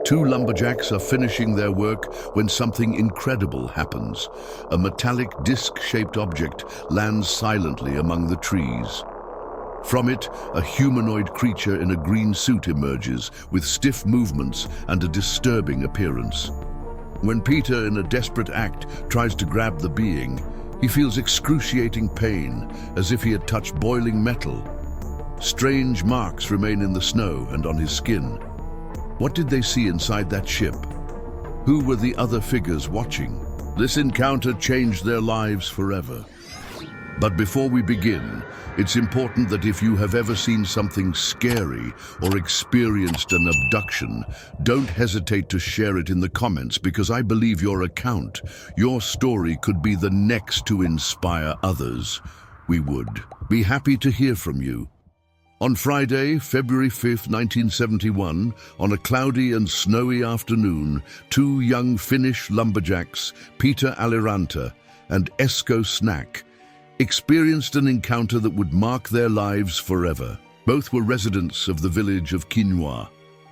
Two lumberjacks are finishing their work when something incredible happens. A metallic disc-shaped object lands silently among the trees. From it, a humanoid creature in a green suit emerges, with stiff movements and a disturbing appearance. When Peter, in a desperate act, tries to grab the being, he feels excruciating pain, as if he had touched boiling metal. Strange marks remain in the snow and on his skin. What did they see inside that ship? Who were the other figures watching? This encounter changed their lives forever. But before we begin, it's important that if you have ever seen something scary or experienced an abduction, don't hesitate to share it in the comments, because I believe your account, your story could be the next to inspire others. We would be happy to hear from you. On Friday, February 5th, 1971, on a cloudy and snowy afternoon, two young Finnish lumberjacks, Peter Aliranta and Esco Snack, experienced an encounter that would mark their lives forever. Both were residents of the village of Quinoa,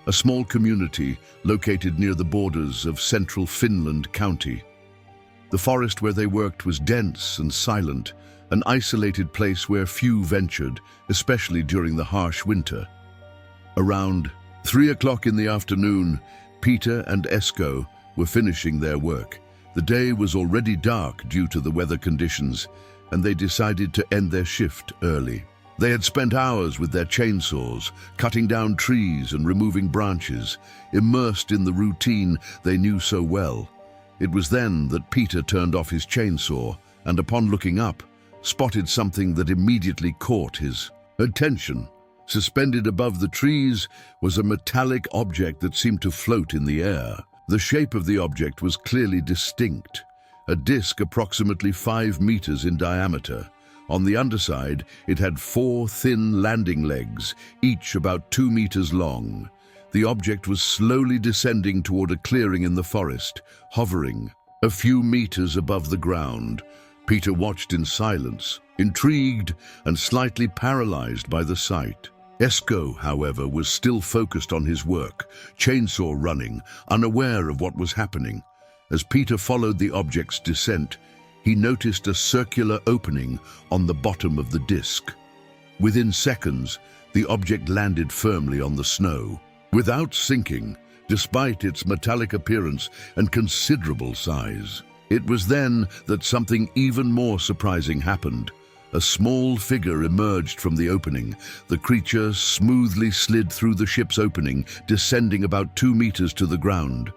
a small community located near the borders of central Finland County. The forest where they worked was dense and silent, an isolated place where few ventured, especially during the harsh winter. Around 3 o'clock in the afternoon, Peter and Esco were finishing their work. The day was already dark due to the weather conditions, and they decided to end their shift early. They had spent hours with their chainsaws, cutting down trees and removing branches, immersed in the routine they knew so well. It was then that Peter turned off his chainsaw and, upon looking up, spotted something that immediately caught his attention. Suspended above the trees was a metallic object that seemed to float in the air. The shape of the object was clearly distinct, a disc approximately 5 meters in diameter. On the underside, it had 4 thin landing legs, each about 2 meters long. The object was slowly descending toward a clearing in the forest, hovering a few meters above the ground. Peter watched in silence, intrigued and slightly paralyzed by the sight. Esco, however, was still focused on his work, chainsaw running, unaware of what was happening. As Peter followed the object's descent, he noticed a circular opening on the bottom of the disc. Within seconds, the object landed firmly on the snow, without sinking, despite its metallic appearance and considerable size. It was then that something even more surprising happened. A small figure emerged from the opening. The creature smoothly slid through the ship's opening, descending about 2 meters to the ground.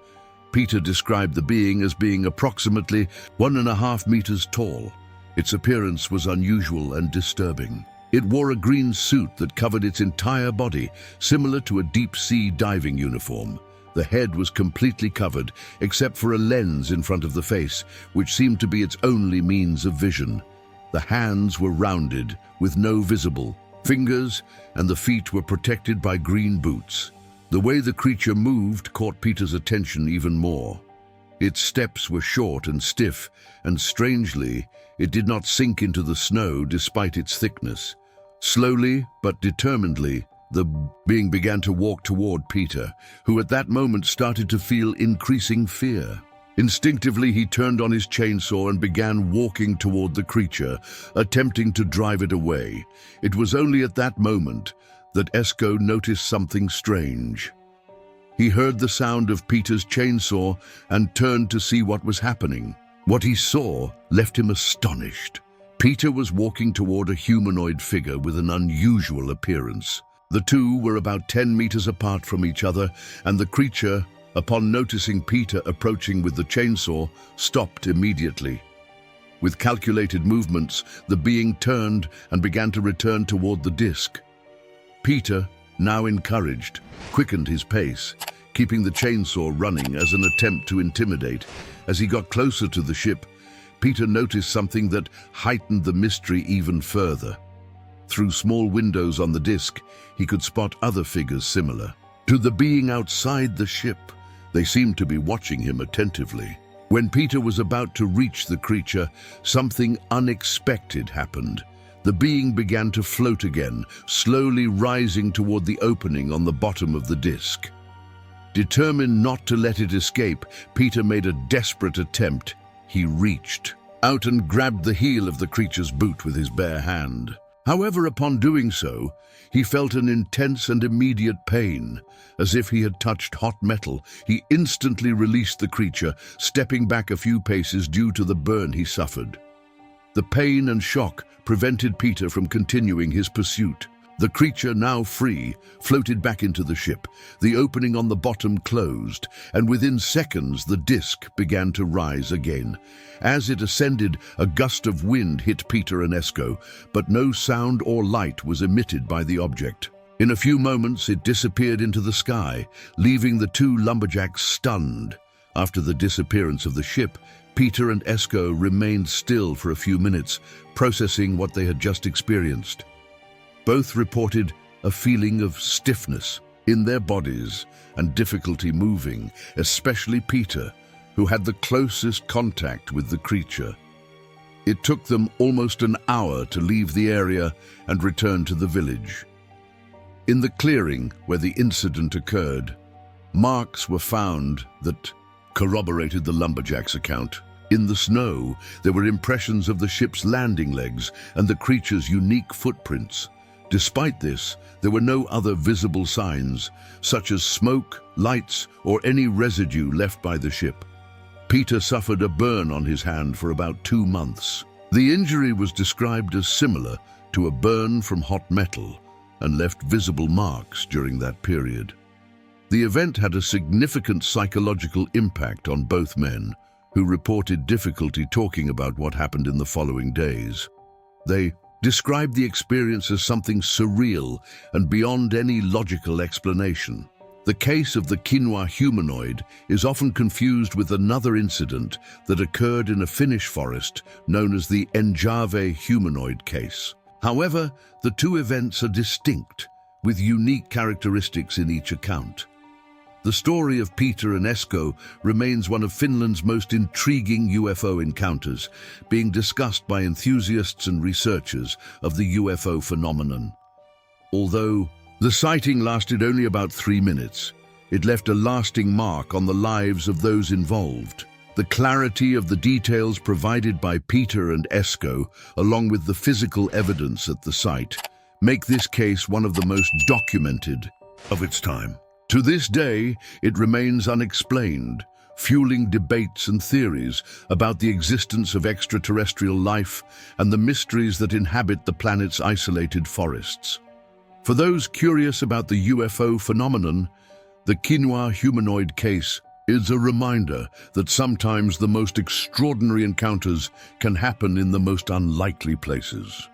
Peter described the being as being approximately 1.5 meters tall. Its appearance was unusual and disturbing. It wore a green suit that covered its entire body, similar to a deep-sea diving uniform. The head was completely covered, except for a lens in front of the face, which seemed to be its only means of vision. The hands were rounded, with no visible fingers, and the feet were protected by green boots. The way the creature moved caught Peter's attention even more. Its steps were short and stiff, and strangely, it did not sink into the snow despite its thickness. Slowly but determinedly, the being began to walk toward Peter, who at that moment started to feel increasing fear. Instinctively, he turned on his chainsaw and began walking toward the creature, attempting to drive it away. It was only at that moment that Esco noticed something strange. He heard the sound of Peter's chainsaw and turned to see what was happening. What he saw left him astonished. Peter was walking toward a humanoid figure with an unusual appearance. The two were about 10 meters apart from each other, and the creature, upon noticing Peter approaching with the chainsaw, stopped immediately. With calculated movements, the being turned and began to return toward the disc. Peter, now encouraged, quickened his pace, keeping the chainsaw running as an attempt to intimidate. As he got closer to the ship, Peter noticed something that heightened the mystery even further. Through small windows on the disc, he could spot other figures similar to the being outside the ship. They seemed to be watching him attentively. When Peter was about to reach the creature, something unexpected happened. The being began to float again, slowly rising toward the opening on the bottom of the disc. Determined not to let it escape, Peter made a desperate attempt. He reached out and grabbed the heel of the creature's boot with his bare hand. However, upon doing so, he felt an intense and immediate pain. As if he had touched hot metal, he instantly released the creature, stepping back a few paces due to the burn he suffered. The pain and shock prevented Peter from continuing his pursuit. The creature, now free, floated back into the ship. The opening on the bottom closed, and within seconds the disc began to rise again. As it ascended, a gust of wind hit Peter and Esco, but no sound or light was emitted by the object. In a few moments it disappeared into the sky, leaving the two lumberjacks stunned. After the disappearance of the ship, Peter and Esco remained still for a few minutes, processing what they had just experienced. Both reported a feeling of stiffness in their bodies and difficulty moving, especially Peter, who had the closest contact with the creature. It took them almost an hour to leave the area and return to the village. In the clearing where the incident occurred, marks were found that corroborated the lumberjacks' account. In the snow, there were impressions of the ship's landing legs and the creature's unique footprints. Despite this, there were no other visible signs, such as smoke, lights, or any residue left by the ship. Peter suffered a burn on his hand for about 2 months. The injury was described as similar to a burn from hot metal and left visible marks during that period. The event had a significant psychological impact on both men, who reported difficulty talking about what happened in the following days. They described the experience as something surreal and beyond any logical explanation. The case of the Quinoa Humanoid is often confused with another incident that occurred in a Finnish forest known as the Njave Humanoid case. However, the two events are distinct, with unique characteristics in each account. The story of Peter and Esco remains one of Finland's most intriguing UFO encounters, being discussed by enthusiasts and researchers of the UFO phenomenon. Although the sighting lasted only about 3 minutes, it left a lasting mark on the lives of those involved. The clarity of the details provided by Peter and Esco, along with the physical evidence at the site, make this case one of the most documented of its time. To this day, it remains unexplained, fueling debates and theories about the existence of extraterrestrial life and the mysteries that inhabit the planet's isolated forests. For those curious about the UFO phenomenon, the Quinoa Humanoid case is a reminder that sometimes the most extraordinary encounters can happen in the most unlikely places.